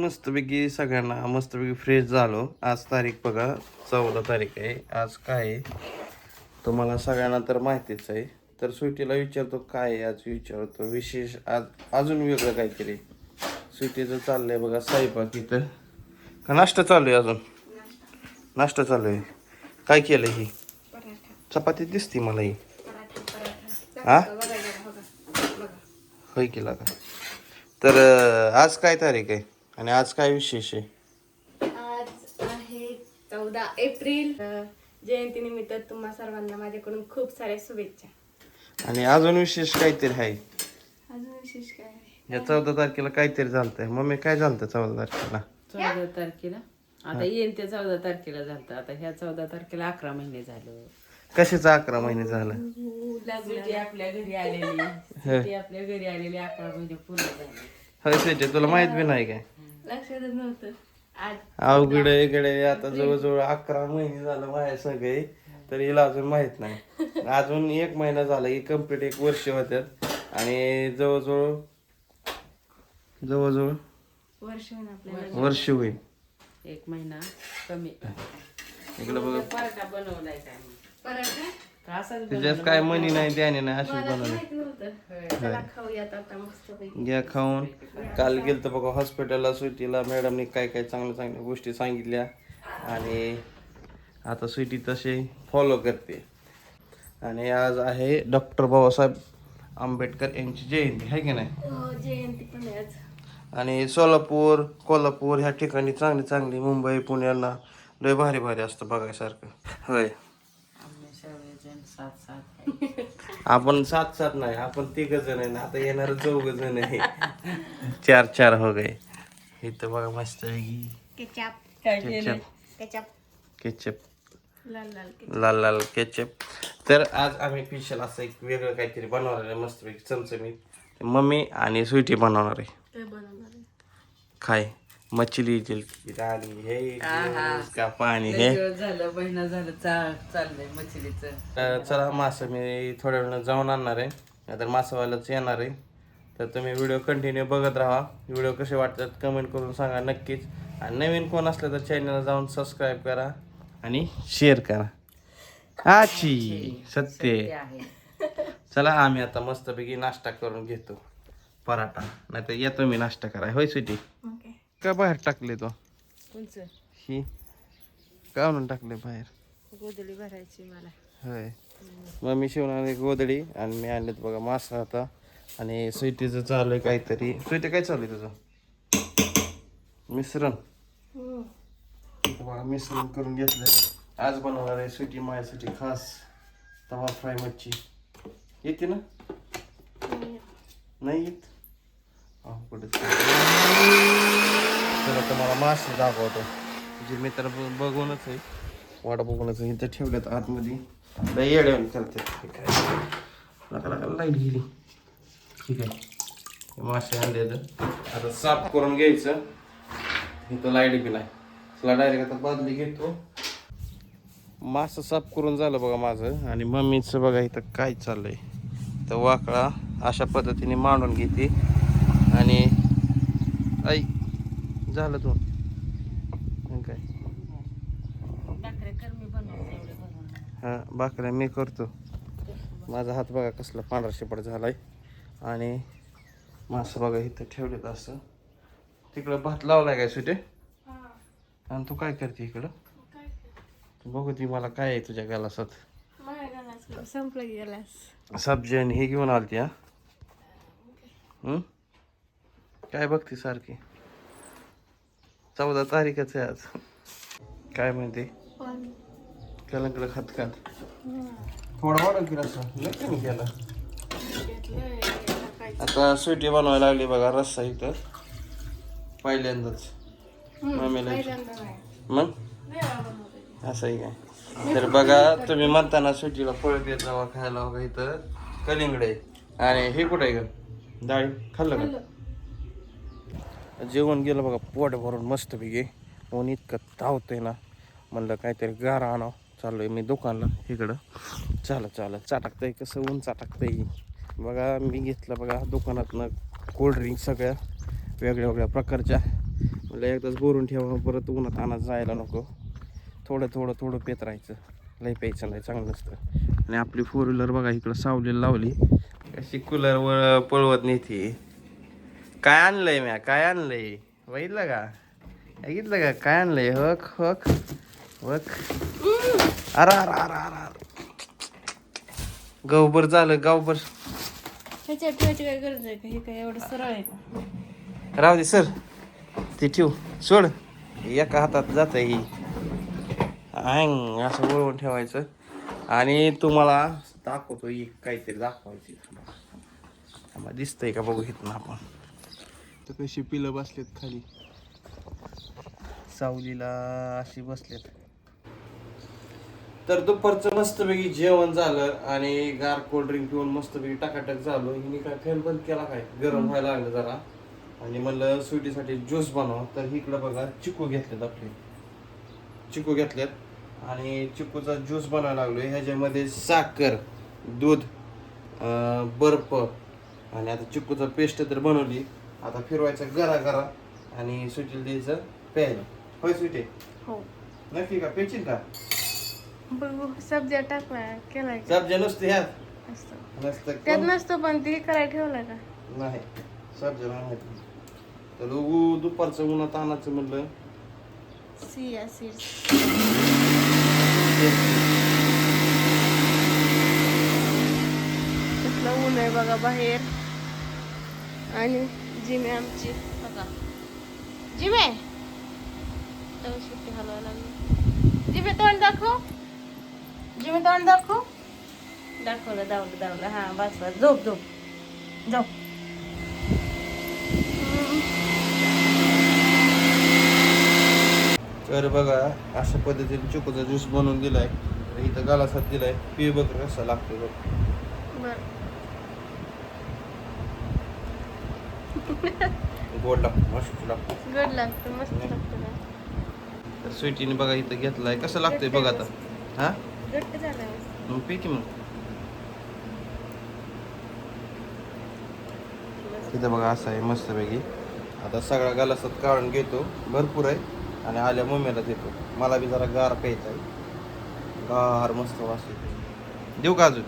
मस्तपैकी सगळ्यांना मस्तपैकी फ्रेश झालो. आज तारीख बघा 14 तारीख आहे. आज काय आहे तुम्हाला सगळ्यांना तर माहितीच आहे. तर स्वीटीला विचारतो काय आहे आज, विचारतो विशेष आज अजून वेगळं काहीतरी. स्वीटीचं चाललंय बघा स्वयंपाक इथं का नाश्ता चालू आहे. अजून नाश्ता चालू आहे. काय केलं ही चपाती दिसती मला ही. हा होय केला का. तर आज काय तारीख आहे आणि आज काय विशेष आहे. आज आहे 14 एप्रिल. जयंतीनिमित्त तुम्हा सर्वांना माझ्याकडून खूप साऱ्या शुभेच्छा. आणि अजून विशेष काहीतरी आहे. अजून विशेष काय आहे? या 14 तारखेला काहीतरी झालतंय. मम्मी काय झालतं 14 तारखेला. 14 तारखेला आता येईन ते 14 तारखेला झालं. आता ह्या 14 तारखेला 11 महिने झालं. कशाचं 11 महिने झालं. सुट्टी आपल्या घरी आलेली, सुट्टी आपल्या घरी आलेली 11 महिने पूर्ण झाले. होय स्वीटी तुला माहित बी नाही काय. लक्षातच नव्हतं. आज अवघड इकडे आता जवळजवळ 11 महिने झालं माझ्या सगळे. तर हिला अजून माहित नाही. अजून 1 महिना झाला की कम्प्लीट 1 वर्ष होत्यात. आणि जवळजवळ वर्ष होऊन आपल्याला वर्ष होईल. 1 महिना कमी. इकडे बघा पराठा बनवलाय काय पराठा का असंच त्याच्यात काय मनी नाही त्याने नाही अशीच बनवली. माहित नव्हतं. चला खाऊयात आता मस्तपैकी. घ्या खाऊन. काल गेलतो बघा हॉस्पिटलला. स्वीटीला मॅडमनी काय काय चांगल्या चांगल्या गोष्टी सांगितल्या आणि आता स्वीटी तसे फॉलो करते. आणि आज आहे डॉक्टर बाबासाहेब आंबेडकर यांची जयंती आहे की नाही. हो, जयंती पण आहे आज. आणि सोलापूर कोल्हापूर ह्या ठिकाणी चांगली चांगली, मुंबई पुण्याला लय भारी भारी असतं बघायसारखं. होय आपण 7-7 नाही, आपण 3 जण आहे ना. आता येणार 4 जण आहे. 4 हो गए. इथं बघा मस्त केचप केचप केचप लाल लाल केचप. लाल लाल केचप. तर आज आम्ही स्पेशल असं एक वेगळं काहीतरी बनवणार आहे मस्तपैकी चमचमीत. मम्मी आणि स्वीटी बनवणार आहे. काय बनवणार आहे? काय मछली जिलकी राणी हे का पाणी हे. झालं महिना झालं चाललंय मछलीचं. चला मासं मी थोड्या वेळानं जाऊन आणणार आहे. नाहीतर मासवालाच येणार आहे. तर तुम्ही व्हिडिओ कंटिन्यू बघत राहा. व्हिडिओ कसे वाटतात कमेंट करून सांगा नक्कीच. आणि नवीन कोण असलं तर चॅनलला जाऊन सबस्क्राईब करा आणि शेअर करा. आची सत्य. आहे चला आम्ही आता मस्तपैकी नाश्ता करून घेतो. पराठा नाही तर येतो मी नाश्ता कराय. होय सिटी ओके. का बाहेर टाकले तो तुमचं ही का म्हणून टाकले बाहेर. गोधडी भरायची मला. होय मम्मी शिवून आणली गोदडी आणि मी आणलेत बघा मासा आता. आणि स्वीटीचं चालू आहे काहीतरी. स्वीटी काय चालू आहे तुझं मिश्रण. इथं बघा मिश्रण करून घेतलं. आज बनवणार आहे स्वीटी माझ्यासाठी खास तवा फ्राय मच्छी. येते ना नाही येत. कुठे चला तुम्हाला मासे दाखवतो. जे मी तर बघूनच आहे वाट बघूनच इथं ठेवल्यात आतमध्ये. लई येड्यावानी करतात. नका नका लाईट गेली. ठीक आहे मासे आणले आता साफ करून घ्यायचं. इथं लाईट बी नाही. चला डायरेक्ट आता बादली घेतो. मासं साफ करून झालं बघा माझं. आणि मम्मीचं बघा इथं काय चाललंय. तर वाकळा अशा पद्धतीने मांडून घेते. आणि आई झालं तू काय हां भाकऱ्या मी करतो. माझा हात बघा कसला पांढरा शिपट झालाय. आणि मासं बघा इथं ठेवलेत असं. तिकडं भात लावलाय काय सुटे. आणि तू काय करते इकडं. बघू ती मला काय आहे तुझ्या गलासात. संपलं गेलास. सब्जी आणि हे घेऊन आलती. हा काय बघते सारखी. 14 तारीखच आहे आज. काय म्हणते कलंकडं खात खात थोडा वाढव की रस्सा नक्की मी केला. आता स्वीटी बनवायला लागली बघा रस्सा इथं पहिल्यांदाच मम्मीला. मग असं आहे काय. तर बघा तुम्ही म्हणताना स्वीटीला फळ देत जावा खायला. बघा इथं कलिंगड आहे. आणि हे कुठं आहे का डाळी खाल्लं का. जेवण गेलं बघा पोट भरून मस्तपैकी. ऊन इतकं धावतंय ना म्हणलं काहीतरी गारा आणावं. चालू आहे मी दुकानला इकडं. चालत चाटकतंय कसं ऊन चाटकतंय बघा. मी घेतलं बघा दुकानातनं कोल्ड्रिंक सगळ्या वेगळ्या वेगळ्या प्रकारच्या. मला एकदाच भरून ठेवा, परत उन्हात आणत जायला नको. थोडं थोडं थोडं पेत राहायचं, लई प्यायचं नाही, चांगलं नसतं. आणि आपली 4 व्हीलर बघा इकडं सावलीला लावली, कशी कूलरवर पळवत नेते. काय आणलंय म्या, काय आणलंय बघितलं का, बघितलं का काय आणलंय. हक हक हक. अरे अरे अरे अरे, गावभर झालं गावभर. ह्याच्यात ठेवायची काय गरज आहे का, हे काय एवढं सरळ आहे का. राहू दे सर, ते ठेव, सोड. एका हातात जात ही असं वळवून ठेवायचं. आणि तुम्हाला दाखवतो ही काहीतरी दाखवायची. आम्हाला दिसतंय का बघू इथून आपण. तर कशी पिलं बसलेत खाली सावलीला, अशी बसलेत. तर दुपारचं मस्तपैकी जेवण झालं आणि गार कोल्ड्रिंक पिऊन मस्तपैकी टाकाटक झालो. हिने काय फॅन बंद केला, काय गरम व्हायला लागलं जरा. आणि म्हणलं स्वीटीसाठी ज्यूस बनव. तर इकडं बघा चिकू घेतलेत, आपले चिकू घेतलेत आणि चिकूचा ज्यूस बनवायला लागलोय. ह्याच्यामध्ये साखर, दूध, बर्फ आणि आता चिकूचा पेस्ट तर बनवली. आता फिरवायचं गरा गरा आणि सुटील द्यायचं प्यायला. होय स्वीटी? हो नक्की का, प्यायची का? बघू सब्जा टाकला केलाय का. सब्जा नसते ह्यात, असतं नसतं त्यात नसतो, पण ते करायला ठेवलाय का. नाही, सब्जा नाही. तर दुपारचं उन्हात आणायचं म्हणलं. सिया सीड्स. कसलं ऊन आहे बघा बाहेर. आणि जिमे आमची बघा, जिमे तेव्हा सुट्टी हलवायला लागली. जिमे तोंड दाखव, जिमे तोंड दाखव. दाखवलं, दावलं. हा बस बस, झोप झोप झोप. तर बघा अशा पद्धतीने चिकूचा ज्यूस बनवून दिलाय. इथं गालासात दिलाय, पी बघ कसा लागतोय बघ. बर गोड लागतो, मस्त लागतो. गड लागतं, मस्त लागतं ना. तर स्वीटीने बघा इथं घेतलाय, कसं लागतोय बघ आता. हा घट्ट झालाय मस्त. मग पी की मग. तिथं बघा असं आहे मस्तपैकी. आता सगळा गालासात काढून घेतो, भरपूर आहे. आणि आल्या मम्मीला देतो. मला बी जरा गार प्यायचा आहे, गार मस्त वास येतो. देऊ का अजून?